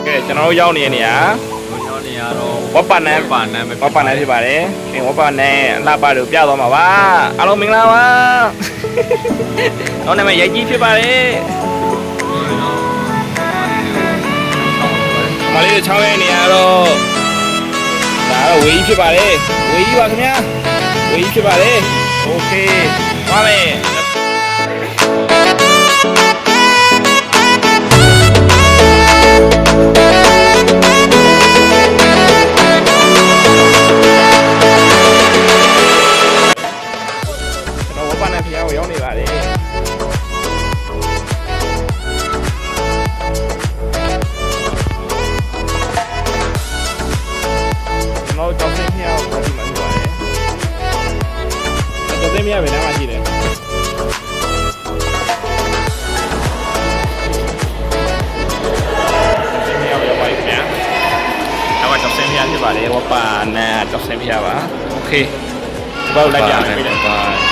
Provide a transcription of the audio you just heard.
ကဲကျွန်တော်တို့ရောက်နေတဲ့နေရာ ကျွန်တော်နေရာတော့ ဝပနန်းဖြစ်ပါတယ်ခင်ဝပနန်းအလှပတို့ပြသွားမှာပါအားလုံးမင်္ဂလာပါတော့နာမည်ရိုက်ကြီးဖြစ်ပါတယ်မလေး6ရဲ့နေရာတော့ဒါတော့ဝေးကြီးဖြစ်ပါတယ်ဝေးကြီးပါခင်ဗျာဝေးကြီးဖြစ်ပါတယ်โอเคပါမယ်ရောက်နေပါတယ်ကျွန်တော်ကြောက်သိမ်းမြောက်ပါဒီမှာရှိပါတယ်ကြောက်သိမ်းမြောက်ပဲနားမှာရှိတယ်မြောက်ရောက်ပါပြီခင်ဗျာတော့ကြောက်သိမ်းမြောက်ဖြစ်ပါတယ်ဝပါနာကြောက်သိမ်းမြောက်ပါโอเคဘောက်လိုက်ကြမယ်